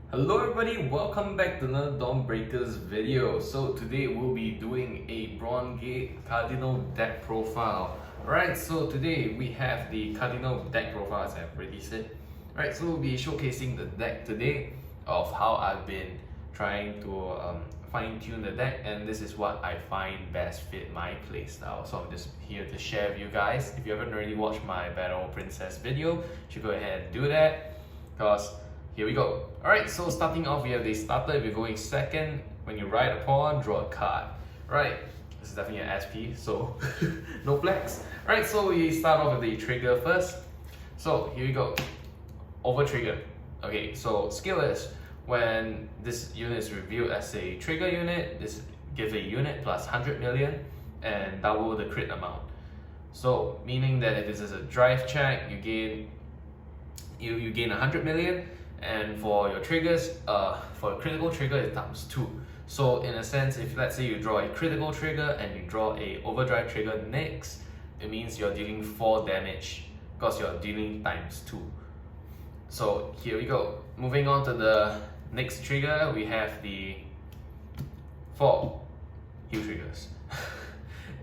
Hello everybody, welcome back to another Dawnbreakers video. So today we'll be doing a Brawn Gate Cardinal deck profile. Alright, so today we have the Cardinal deck profile as I've already said. Alright, so we'll be showcasing the deck today of how I've been trying to fine-tune the deck, and this is what I find best fit my playstyle. So I'm just here to share with you guys. If you haven't already watched my Battle Princess video, you should go ahead and do that, because here we go. Alright, so starting off, we have the starter. If you're going second, when you ride a pawn, draw a card. Right, this is definitely an SP, so no flex. Alright, so we start off with the trigger first. So here we go. Over trigger. Okay, so skill is when this unit is revealed as a trigger unit, this give a unit plus 100 million and double the crit amount. So meaning that if this is a drive check, you gain 100 million. And for your triggers, for a critical trigger, it times 2. So in a sense, if let's say you draw a critical trigger and you draw a overdrive trigger next, it means you're dealing 4 damage because you're dealing times 2. So here we go. Moving on to the next trigger, we have the 4 heal triggers.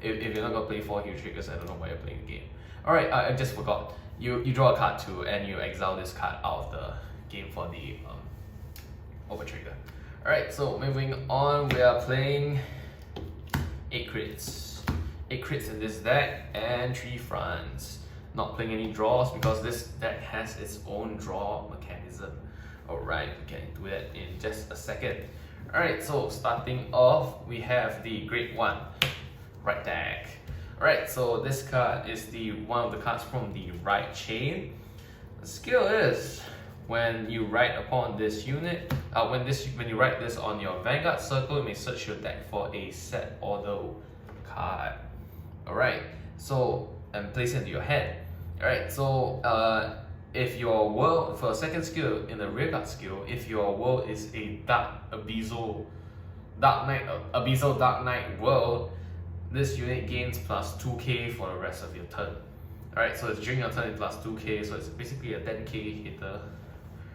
if you're not gonna play 4 heal triggers, I don't know why you're playing the game. Alright, I just forgot. You draw a card too, and you exile this card out of the game for the over trigger. Alright, so moving on, we are playing 8 crits. 8 crits in this deck and 3 fronts. Not playing any draws because this deck has its own draw mechanism. Alright, we can do that in just a second. Alright, so starting off, we have the Great One, right deck. Alright, so this card is one of the cards from the right chain. The skill is when you write upon this unit, when you write this on your Vanguard circle, you may search your deck for a set order card. Alright, so and place it into your hand. Alright, so if your world, for a second skill in the rearguard skill, if your world is a Abyssal Dark Knight world, this unit gains plus 2k for the rest of your turn. Alright, so it's during your turn, it's plus 2k, so it's basically a 10k hitter.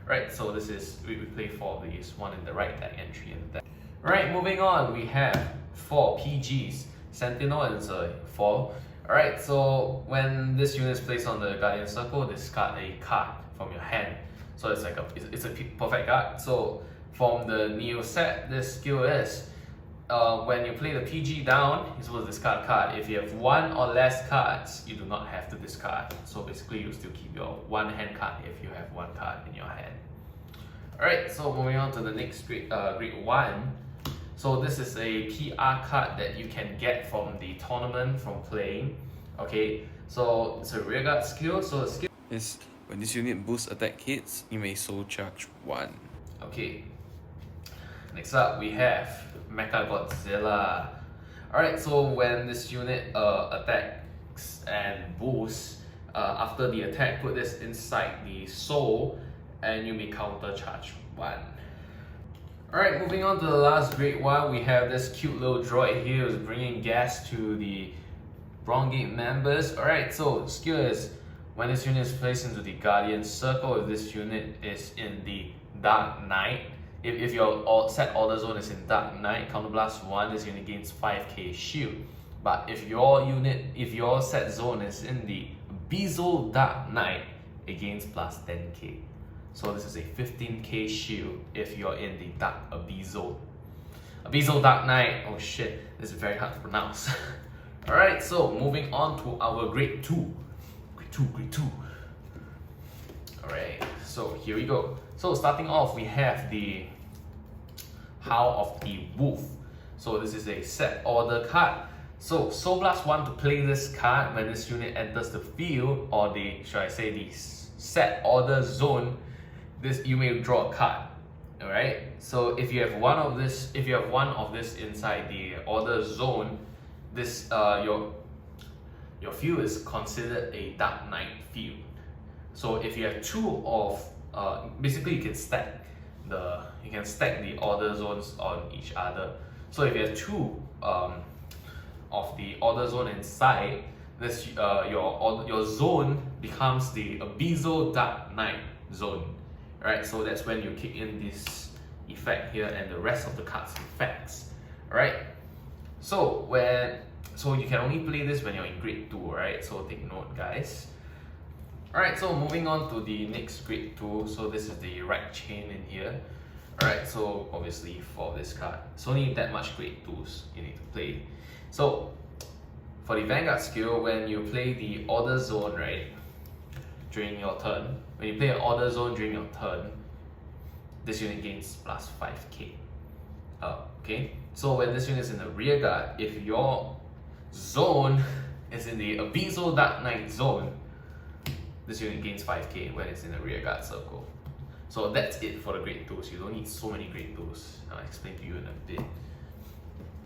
Right, so this is, we play 4 of these, 1 in the right deck and 3 in the deck. Alright, moving on, we have 4 PGs, Sentinel and Zerg, 4. Alright, so when this unit is placed on the Guardian Circle, discard a card from your hand. So it's like it's a perfect card. So from the Neo set, this skill is, when you play the PG down, you're supposed to discard a card. If you have 1 or less cards, you do not have to discard. So basically, you still keep your 1 hand card if you have 1 card in your hand. Alright, so moving on to the next Great One. So this is a PR card that you can get from the tournament from playing. Okay, so it's a rearguard skill. So the skill is when this unit boosts attack hits, you may soul charge 1. Okay. Next up, we have Mechagodzilla. Alright, so when this unit attacks and boosts, after the attack, put this inside the soul and you may counter charge 1. Alright, moving on to the last Great One, we have this cute little droid here who's bringing gas to the Brawn Gate members. Alright, so skill is when this unit is placed into the Guardian Circle, if this unit is in the Dark Knight, if your set order zone is in Dark Knight, counterblast 1, this unit gains 5k shield. But if your set zone is in the Abyssal Dark Knight, it gains plus 10k. So this is a 15k shield if you're in the Dark Abyssal Dark Knight. Oh shit, this is very hard to pronounce. Alright, so moving on to our Grade 2. Grade 2. Alright, so here we go. So starting off, we have the Howl of the Wolf. So this is a set order card. So Soul Blast 1 to play this card when this unit enters the field, or the set order zone, you may draw a card. Alright? So if you have one of this inside the order zone, this your field is considered a Dark Knight field. So if you have 2 of basically you can stack the order zones on each other. So if you have 2 of the order zone inside, this your zone becomes the Abyssal Dark Knight zone. Alright, so that's when you kick in this effect here and the rest of the cards effects. Alright, so you can only play this when you're in grade 2, right? So take note, guys. Alright, so moving on to the next grade 2. So this is the right chain in here. Alright, so obviously for this card, it's only that much grade 2s you need to play. So for the Vanguard skill, when you play the Order Zone, right, during your turn, when you play an Order Zone during your turn, this unit gains plus 5k. Okay, so when this unit is in the rear guard, if your zone is in the Abyssal Dark Knight zone, this unit gains 5k when it's in the rear guard circle. So that's it for the grade 2s. You don't need so many grade 2s. I'll explain to you in a bit.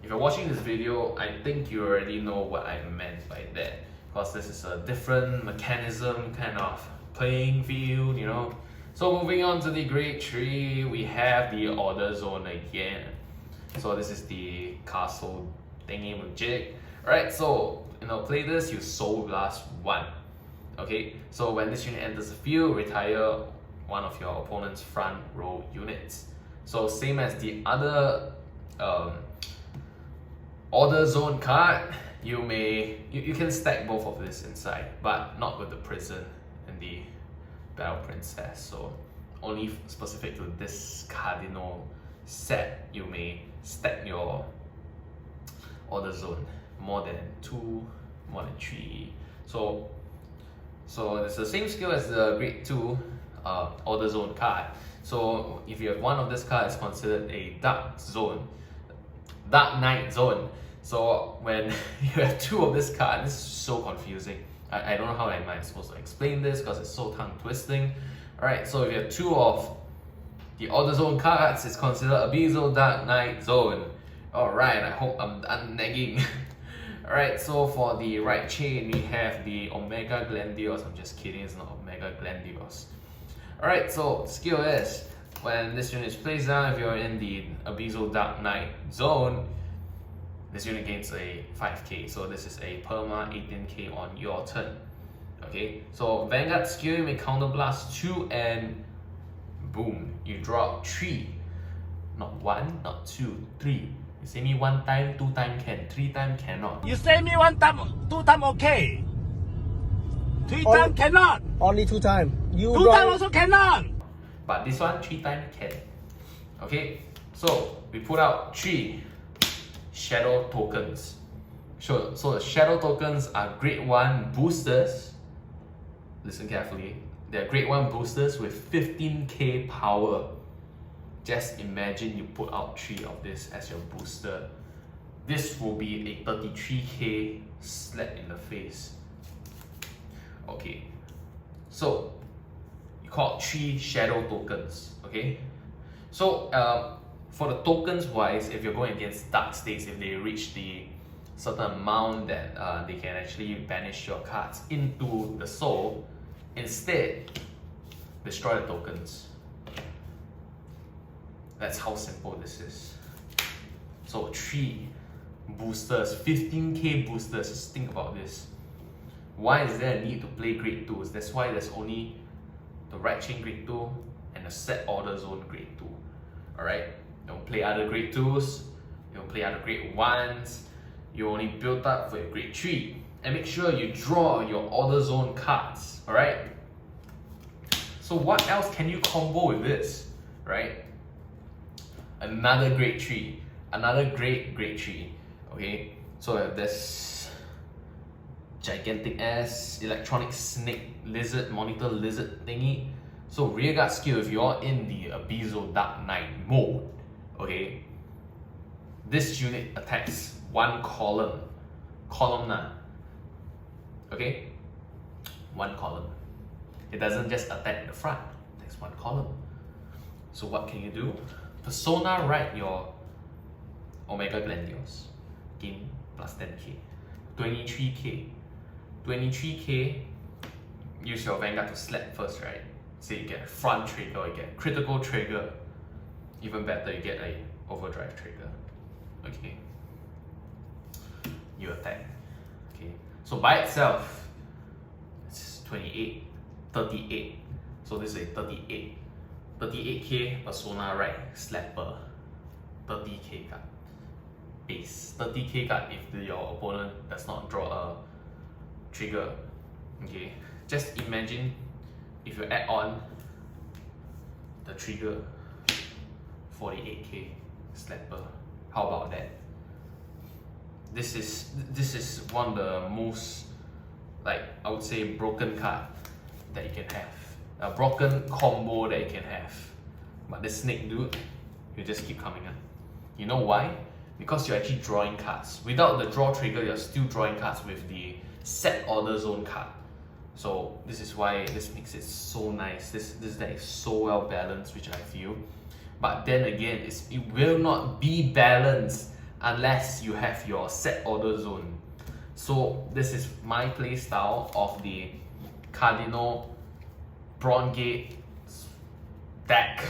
If you're watching this video, I think you already know what I meant by that, because this is a different mechanism kind of playing field, you know. So moving on to the grade 3, we have the Order Zone again. So this is the castle thingy majig. Alright, so play this, you Soul Blast 1. Okay, so when this unit enters the field, retire one of your opponent's front row units. So same as the other Order Zone card, you can stack both of this inside, but not with the Prison and the Battle Princess. So only specific to this Cardinal set, you may stack your Order Zone more than 2, more than 3. So it's the same skill as the grade 2 Order Zone card. So if you have one of this card, it's considered a Dark Knight zone. So when you have 2 of this card, this is so confusing. I don't know how am I supposed to explain this because it's so tongue twisting. Alright, so if you have 2 of the Order Zone cards, it's considered Abyssal Dark Knight zone. Alright, I hope I'm done nagging. Alright, so for the right chain, we have the Omega Glendios. I'm just kidding, it's not Omega Glendios. Alright, so skill is, when this unit is placed down, if you're in the Abyssal Dark Knight zone, this unit gains a 5k. So this is a perma 18k on your turn. Okay, so Vanguard skill, you may counterblast 2 and boom, you draw 3. Not 1, not 2, 3. You say me 1 time, 2 time can, 3 time cannot. You say me 1 time, 2 time okay. 3 time cannot. Only 2 times. 2 time also cannot. But this one 3 time can. Okay, so we put out 3 Shadow tokens. Sure, so the Shadow tokens are grade 1 boosters. Listen carefully. They're grade 1 boosters with 15k power. Just imagine you put out 3 of this as your booster. This will be a 33k slap in the face. Okay, so you call 3 Shadow tokens. Okay, so for the tokens wise, if you're going against Dark States, if they reach the certain amount that they can actually banish your cards into the soul, instead destroy the tokens. That's how simple this is. So 3 boosters, 15k boosters, just think about this. Why is there a need to play grade 2s? That's why there's only the right chain grade 2 and the set Order Zone grade 2. Alright? Don't play other grade 2s, you don't play other grade 1s, you only build up for your grade 3. And make sure you draw your Order Zone cards. Alright? So what else can you combo with this? Right? Another grade 3. Another grade 3. Okay? So I have this gigantic ass electronic snake lizard monitor lizard thingy. So rearguard skill, if you're in the Abyssal Dark Knight mode, okay, this unit attacks 1 column, columnar. Okay, 1 column. It doesn't just attack the front, it attacks 1 column. So what can you do? Persona Write your Omega Glendios. Gain plus 10k. 23k. 23k, use your Vanguard to slap first, right? So you get a front trigger, you get critical trigger. Even better, you get a overdrive trigger. Okay. You attack. Okay. So by itself, it's 28, 38. So this is a 38. 38k Persona, right? Slapper. 30k card. Base. 30k card if your opponent does not draw a trigger. Okay. Just imagine if you add on the trigger, 48k Slapper. How about that? This is one of the most, like, I would say, broken card that you can have. A broken combo that you can have. But the snake dude, you just keep coming up. You know why? Because you're actually drawing cards. Without the draw trigger, you're still drawing cards with the set order zone card. So this is why this makes it so nice. This deck is so well balanced, which I feel. But then again, it will not be balanced unless you have your set order zone. So this is my play style of the Cardinal Brawn Gate deck.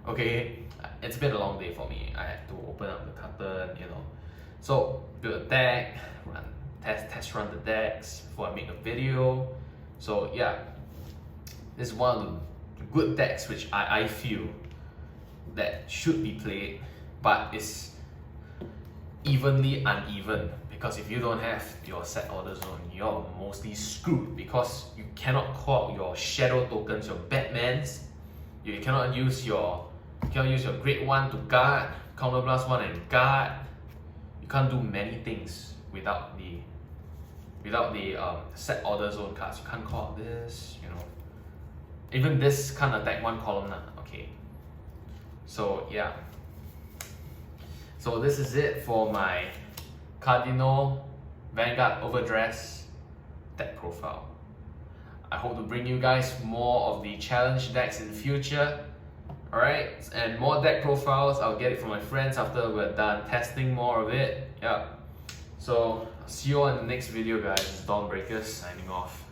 Okay, it's been a long day for me. I had to open up the carton, you know. So build a deck, test run the decks before I make a video. So yeah, this is one of the good decks which I feel that should be played, but it's evenly uneven, because if you don't have your set order zone, you're mostly screwed, because you cannot call out your shadow tokens, your Batmans. You cannot use your Great One to guard, Counterblast 1 and guard. You can't do many things without the set order zone cards. You can't call out this, you know. Even this can't attack one column, okay. So yeah. So this is it for my Cardinal Vanguard Overdress deck profile. I hope to bring you guys more of the challenge decks in the future. Alright, and more deck profiles. I'll get it from my friends after we're done testing more of it. Yeah. So see you all in the next video, guys. It's Dawnbreakers signing off.